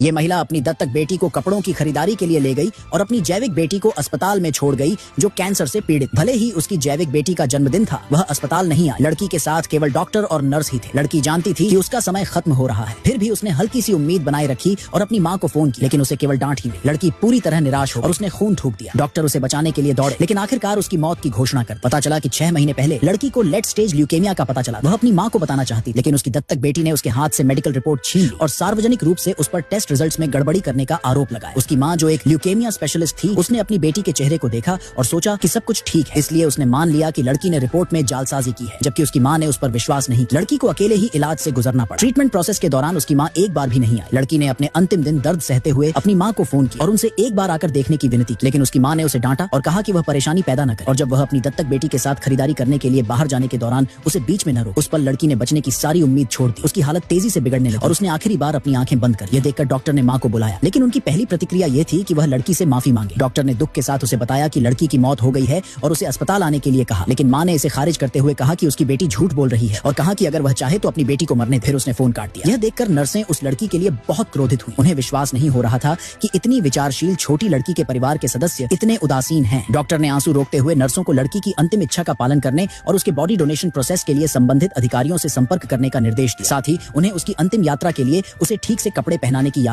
ये महिला अपनी दत्तक बेटी को कपड़ों की खरीदारी के लिए ले गई और अपनी जैविक बेटी को अस्पताल में छोड़ गई जो कैंसर से पीड़ित। भले ही उसकी जैविक बेटी का जन्मदिन था, वह अस्पताल नहीं आई। लड़की के साथ केवल डॉक्टर और नर्स ही थे। लड़की जानती थी कि उसका समय खत्म हो रहा है, फिर भी उसने हल्की सी उम्मीद बनाए रखी और अपनी माँ को फोन किया, लेकिन उसे केवल डांट ही मिली। लड़की पूरी तरह निराश हो और उसने खून थूक दिया। डॉक्टर उसे बचाने के लिए दौड़े, लेकिन आखिरकार उसकी मौत की घोषणा कर पता चला कि 6 महीने पहले लड़की को लेट स्टेज ल्यूकेमिया का पता चला। वह अपनी माँ को बताना चाहती, लेकिन उसकी दत्तक बेटी ने उसके हाथ से मेडिकल रिपोर्ट छीन ली और सार्वजनिक रूप से उस पर टेस्ट रिजल्ट्स में गड़बड़ी करने का आरोप लगाया। उसकी माँ जो एक ल्यूकेमिया स्पेशलिस्ट थी, उसने अपनी बेटी के चेहरे को देखा और सोचा कि सब कुछ ठीक है, इसलिए उसने मान लिया कि लड़की ने रिपोर्ट में जालसाजी की है, जबकि उसकी माँ ने उस पर विश्वास नहीं किया। लड़की को अकेले ही इलाज से गुजरना पड़ा। ट्रीटमेंट प्रोसेस के दौरान उसकी माँ एक बार भी नहीं आई। लड़की ने अपने अंतिम दिन दर्द सहते हुए अपनी माँ को फोन किया और उनसे एक बार आकर देखने की विनती की, लेकिन उसकी माँ ने उसे डांटा और कहा कि वह परेशानी पैदा न करे, और जब वह अपनी दत्तक बेटी के साथ खरीदारी करने के लिए बाहर जाने के दौरान उसे बीच में न रोके। उस पर लड़की ने बचने की सारी उम्मीद छोड़ दी। उसकी हालत तेजी से बिगड़ने लगी और उसने आखिरी बार अपनी आंखें बंद कर। यह देखकर डॉक्टर ने माँ को बुलाया, लेकिन उनकी पहली प्रतिक्रिया यह थी कि वह लड़की से माफी मांगे। डॉक्टर ने दुख के साथ उसे बताया कि लड़की की मौत हो गई है और उसे अस्पताल आने के लिए कहा, लेकिन माँ ने इसे खारिज करते हुए कहा कि उसकी बेटी झूठ बोल रही है और कहा कि अगर वह चाहे तो अपनी बेटी को मरने दे। फिर उसने फोन काट दिया। यह देखकर नर्सें उस लड़की के लिए बहुत क्रोधित हुई। उन्हें विश्वास नहीं हो रहा था कि इतनी विचारशील छोटी लड़की के परिवार के सदस्य इतने उदासीन हैं। डॉक्टर ने आंसू रोकते हुए नर्सों को लड़की की अंतिम इच्छा का पालन करने और उसके बॉडी डोनेशन प्रोसेस के लिए संबंधित अधिकारियों से संपर्क करने का निर्देश दिया। साथ ही उन्हें उसकी अंतिम यात्रा के लिए उसे ठीक से कपड़े पहनाने की